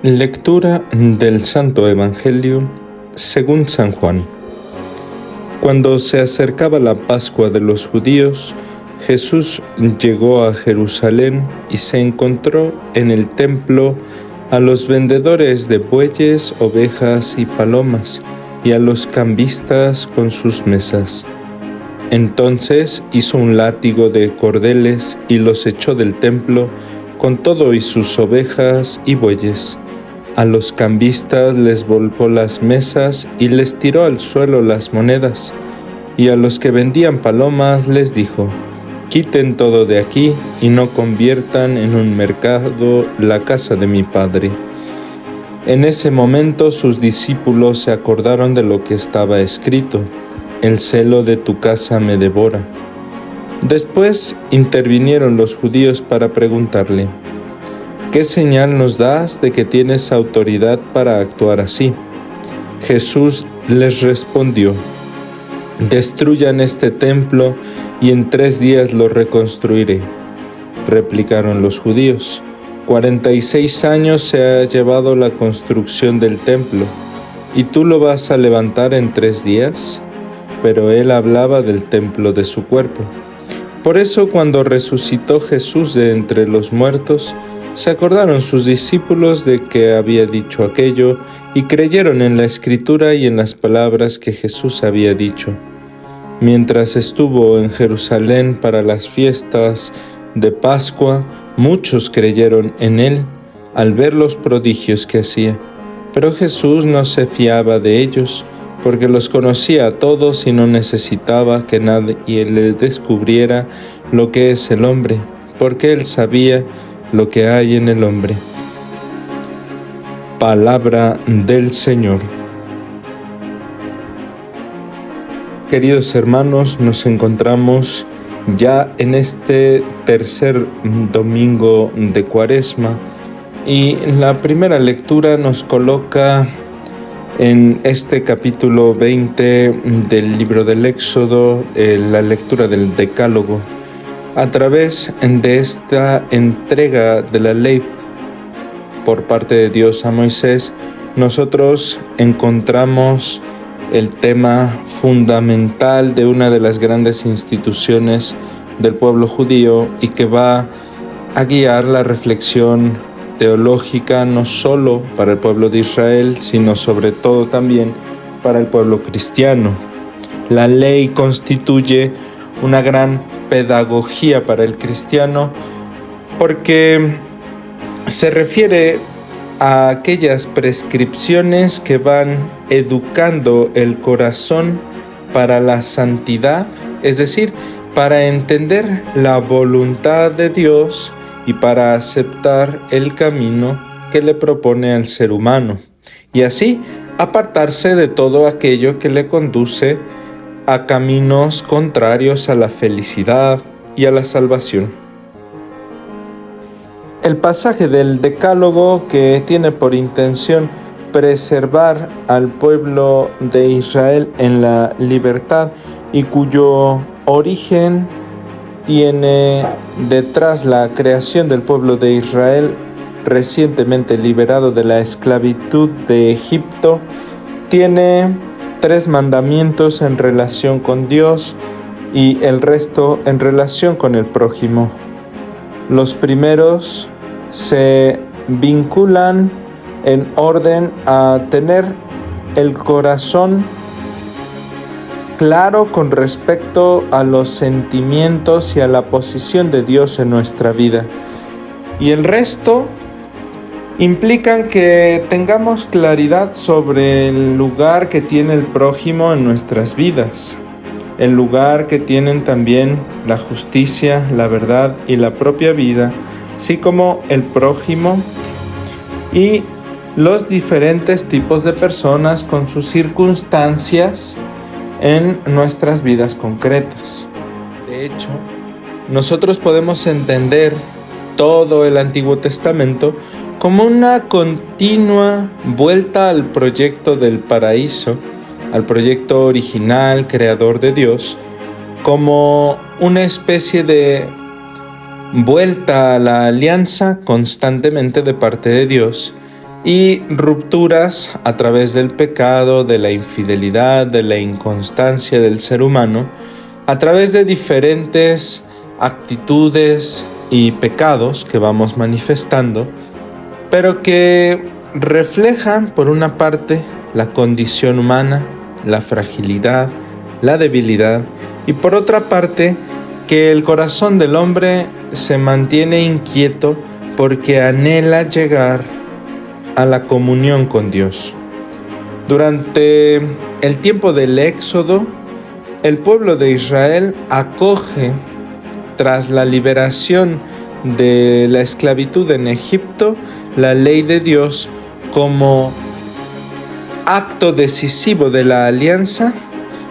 Lectura del Santo Evangelio según San Juan. Cuando se acercaba la Pascua de los judíos, Jesús llegó a Jerusalén y se encontró en el templo a los vendedores de bueyes, ovejas y palomas, y a los cambistas con sus mesas. Entonces hizo un látigo de cordeles y los echó del templo con todo y sus ovejas y bueyes. A los cambistas les volcó las mesas y les tiró al suelo las monedas, y a los que vendían palomas les dijo: «Quiten todo de aquí y no conviertan en un mercado la casa de mi Padre». En ese momento sus discípulos se acordaron de lo que estaba escrito: «El celo de tu casa me devora». Después intervinieron los judíos para preguntarle: «¿Qué señal nos das de que tienes autoridad para actuar así?». Jesús les respondió: «Destruyan este templo y en 3 días lo reconstruiré». Replicaron los judíos: 46 años se ha llevado la construcción del templo, ¿y tú lo vas a levantar en 3 días? Pero él hablaba del templo de su cuerpo. Por eso, cuando resucitó Jesús de entre los muertos, se acordaron sus discípulos de que había dicho aquello y creyeron en la Escritura y en las palabras que Jesús había dicho. Mientras estuvo en Jerusalén para las fiestas de Pascua, muchos creyeron en él al ver los prodigios que hacía. Pero Jesús no se fiaba de ellos, porque los conocía a todos y no necesitaba que nadie le descubriera lo que es el hombre, porque él sabía lo que hay en el hombre. Palabra del Señor. Queridos hermanos, nos encontramos ya en este tercer domingo de Cuaresma y la primera lectura nos coloca en este capítulo 20 del libro del Éxodo, la lectura del Decálogo. A través de esta entrega de la ley por parte de Dios a Moisés, nosotros encontramos el tema fundamental de una de las grandes instituciones del pueblo judío y que va a guiar la reflexión teológica no solo para el pueblo de Israel, sino sobre todo también para el pueblo cristiano. La ley constituye una gran pedagogía para el cristiano porque se refiere a aquellas prescripciones que van educando el corazón para la santidad, es decir, para entender la voluntad de Dios y para aceptar el camino que le propone al ser humano, y así apartarse de todo aquello que le conduce a caminos contrarios a la felicidad y a la salvación. El pasaje del Decálogo, que tiene por intención preservar al pueblo de Israel en la libertad y cuyo origen tiene detrás la creación del pueblo de Israel recientemente liberado de la esclavitud de Egipto, tiene 3 mandamientos en relación con Dios y el resto en relación con el prójimo. Los primeros se vinculan en orden a tener el corazón claro con respecto a los sentimientos y a la posición de Dios en nuestra vida. Y el resto implican que tengamos claridad sobre el lugar que tiene el prójimo en nuestras vidas, el lugar que tienen también la justicia, la verdad y la propia vida, así como el prójimo y los diferentes tipos de personas con sus circunstancias en nuestras vidas concretas. De hecho, nosotros podemos entender todo el Antiguo Testamento como una continua vuelta al proyecto del paraíso, al proyecto original, creador de Dios, como una especie de vuelta a la alianza constantemente de parte de Dios y rupturas a través del pecado, de la infidelidad, de la inconstancia del ser humano, a través de diferentes actitudes y pecados que vamos manifestando, pero que reflejan por una parte la condición humana, la fragilidad, la debilidad, y por otra parte que el corazón del hombre se mantiene inquieto porque anhela llegar a la comunión con Dios. Durante el tiempo del Éxodo, el pueblo de Israel acoge, tras la liberación de la esclavitud en Egipto, la ley de Dios como acto decisivo de la alianza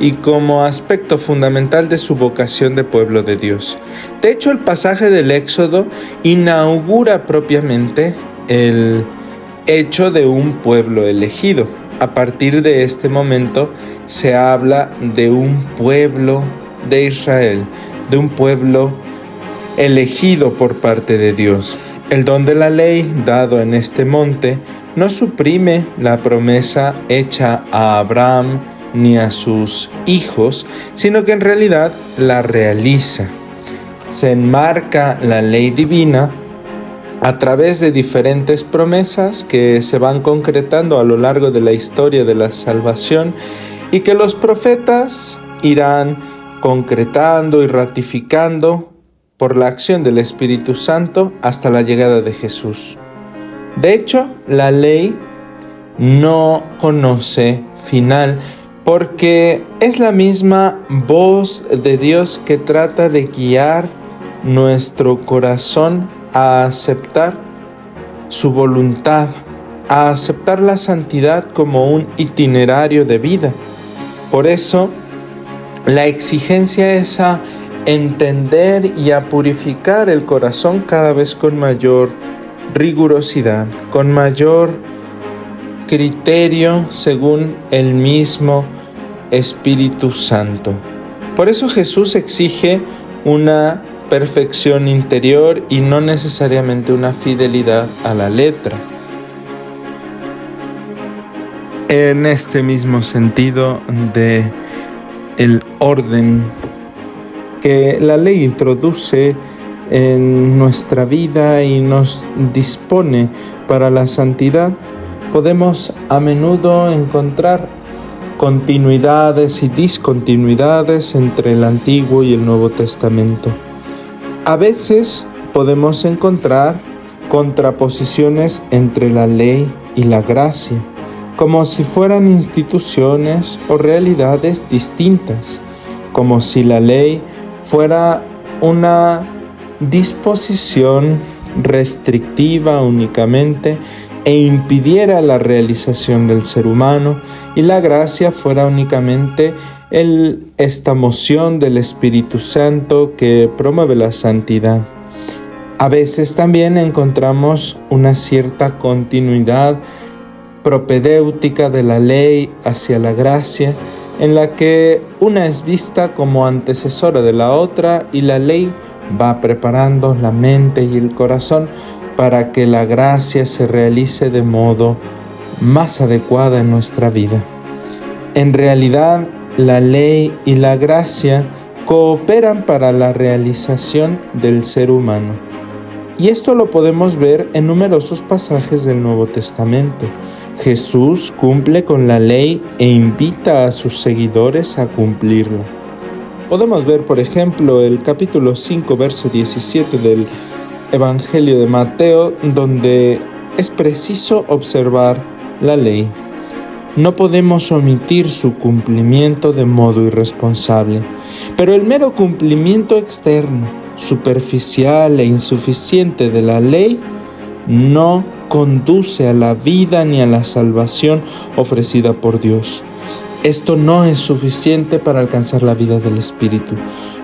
y como aspecto fundamental de su vocación de pueblo de Dios. De hecho, el pasaje del Éxodo inaugura propiamente el hecho de un pueblo elegido. A partir de este momento se habla de un pueblo de Israel, de un pueblo elegido por parte de Dios. El don de la ley dado en este monte no suprime la promesa hecha a Abraham ni a sus hijos, sino que en realidad la realiza. Se enmarca la ley divina a través de diferentes promesas que se van concretando a lo largo de la historia de la salvación y que los profetas irán concretando y ratificando por la acción del Espíritu Santo hasta la llegada de Jesús. De hecho, la ley no conoce final porque es la misma voz de Dios que trata de guiar nuestro corazón a aceptar su voluntad, a aceptar la santidad como un itinerario de vida. Por eso, la exigencia es a entender y a purificar el corazón cada vez con mayor rigurosidad, con mayor criterio según el mismo Espíritu Santo. Por eso Jesús exige una perfección interior y no necesariamente una fidelidad a la letra. En este mismo sentido de el orden que la ley introduce en nuestra vida y nos dispone para la santidad, podemos a menudo encontrar continuidades y discontinuidades entre el Antiguo y el Nuevo Testamento. A veces podemos encontrar contraposiciones entre la ley y la gracia, como si fueran instituciones o realidades distintas, como si la ley fuera una disposición restrictiva únicamente e impidiera la realización del ser humano, y la gracia fuera únicamente esta moción del Espíritu Santo que promueve la santidad. A veces también encontramos una cierta continuidad propedéutica de la ley hacia la gracia, en la que una es vista como antecesora de la otra y la ley va preparando la mente y el corazón para que la gracia se realice de modo más adecuado en nuestra vida. En realidad, la ley y la gracia cooperan para la realización del ser humano. Y esto lo podemos ver en numerosos pasajes del Nuevo Testamento. Jesús cumple con la ley e invita a sus seguidores a cumplirla. Podemos ver, por ejemplo, el capítulo 5, verso 17 del Evangelio de Mateo, donde es preciso observar la ley. No podemos omitir su cumplimiento de modo irresponsable, pero el mero cumplimiento externo, superficial e insuficiente de la ley no conduce a la vida ni a la salvación ofrecida por Dios. Esto no es suficiente para alcanzar la vida del Espíritu.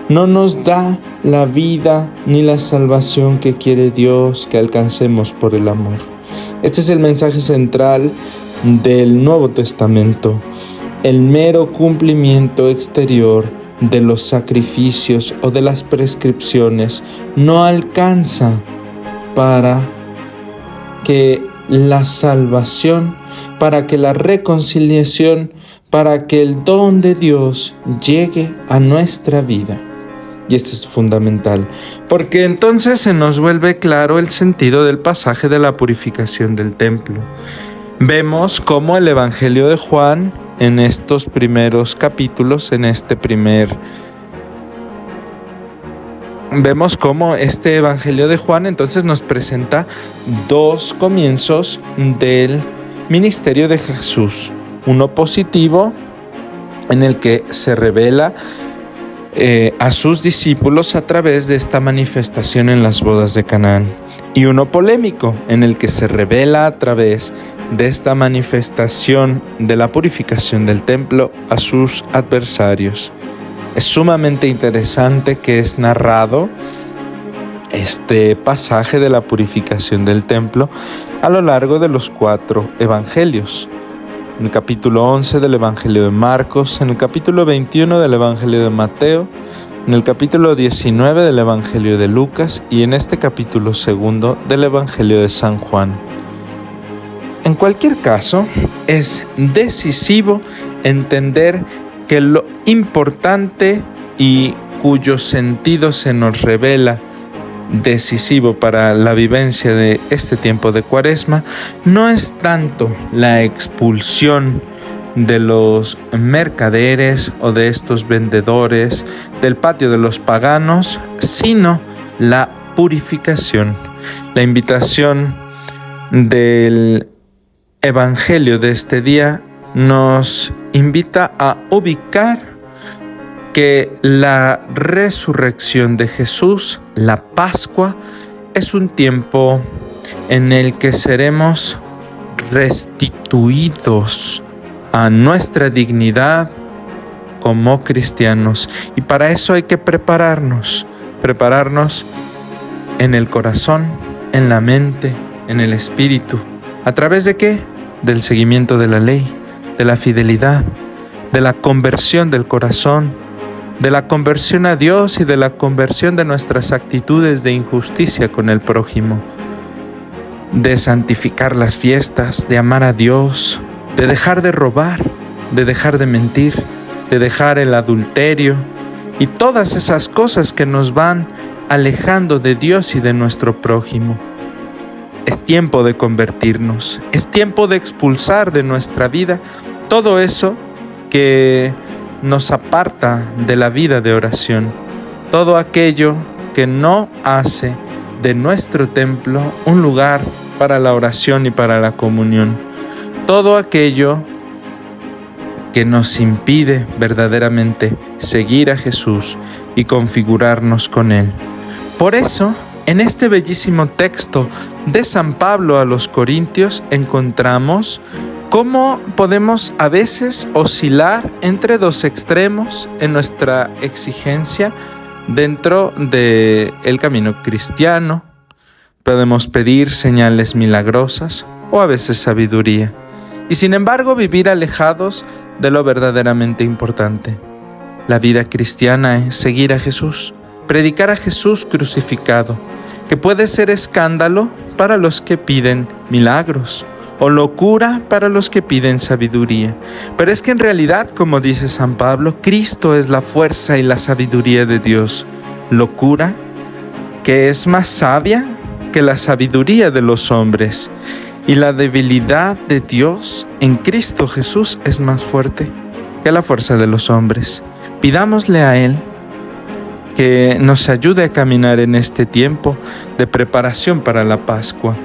No nos da la vida ni la salvación que quiere Dios que alcancemos por el amor. Este es el mensaje central del Nuevo Testamento. El mero cumplimiento exterior de los sacrificios o de las prescripciones no alcanza para que la salvación, para que la reconciliación, para que el don de Dios llegue a nuestra vida. Y esto es fundamental, porque entonces se nos vuelve claro el sentido del pasaje de la purificación del templo. Vemos cómo el Evangelio de Juan, en estos primeros capítulos, vemos cómo este Evangelio de Juan entonces nos presenta dos comienzos del ministerio de Jesús. Uno positivo, en el que se revela a sus discípulos a través de esta manifestación en las bodas de Canaán. Y uno polémico, en el que se revela a través de esta manifestación de la purificación del templo a sus adversarios. Es sumamente interesante que es narrado este pasaje de la purificación del templo a lo largo de los 4 evangelios. En el capítulo 11 del Evangelio de Marcos, en el capítulo 21 del Evangelio de Mateo, en el capítulo 19 del Evangelio de Lucas y en este capítulo 2 del Evangelio de San Juan. En cualquier caso, es decisivo entender que lo importante y cuyo sentido se nos revela decisivo para la vivencia de este tiempo de Cuaresma no es tanto la expulsión de los mercaderes o de estos vendedores del patio de los paganos, sino la purificación. La invitación del Evangelio de este día nos invita a ubicar que la resurrección de Jesús, la Pascua, es un tiempo en el que seremos restituidos a nuestra dignidad como cristianos. Y para eso hay que prepararnos en el corazón, en la mente, en el espíritu. ¿A través de qué? Del seguimiento de la ley, de la fidelidad, de la conversión del corazón, de la conversión a Dios y de la conversión de nuestras actitudes de injusticia con el prójimo, de santificar las fiestas, de amar a Dios, de dejar de robar, de dejar de mentir, de dejar el adulterio y todas esas cosas que nos van alejando de Dios y de nuestro prójimo. Es tiempo de convertirnos, es tiempo de expulsar de nuestra vida todo eso que nos aparta de la vida de oración, todo aquello que no hace de nuestro templo un lugar para la oración y para la comunión, todo aquello que nos impide verdaderamente seguir a Jesús y configurarnos con Él. Por eso, en este bellísimo texto de San Pablo a los Corintios encontramos cómo podemos a veces oscilar entre dos extremos en nuestra exigencia dentro del camino cristiano. Podemos pedir señales milagrosas o a veces sabiduría, y sin embargo vivir alejados de lo verdaderamente importante. La vida cristiana es seguir a Jesús, predicar a Jesús crucificado, que puede ser escándalo para los que piden milagros, o locura para los que piden sabiduría. Pero es que en realidad, como dice San Pablo, Cristo es la fuerza y la sabiduría de Dios. Locura que es más sabia que la sabiduría de los hombres. Y la debilidad de Dios en Cristo Jesús es más fuerte que la fuerza de los hombres. Pidámosle a Él que nos ayude a caminar en este tiempo de preparación para la Pascua,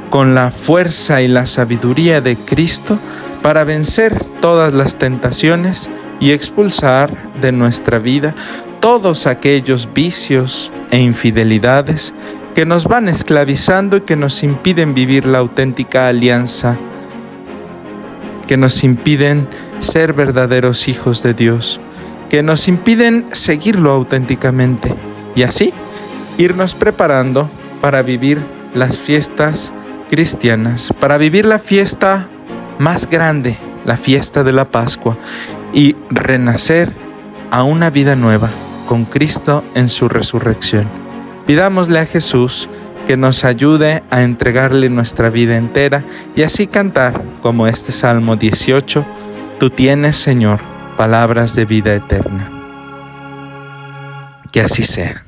con la fuerza y la sabiduría de Cristo para vencer todas las tentaciones y expulsar de nuestra vida todos aquellos vicios e infidelidades que nos van esclavizando y que nos impiden vivir la auténtica alianza, que nos impiden ser verdaderos hijos de Dios, que nos impiden seguirlo auténticamente y así irnos preparando para vivir las fiestas cristianas, para vivir la fiesta más grande, la fiesta de la Pascua, y renacer a una vida nueva con Cristo en su resurrección. Pidámosle a Jesús que nos ayude a entregarle nuestra vida entera y así cantar, como este Salmo 18, Tú tienes, Señor, palabras de vida eterna. Que así sea.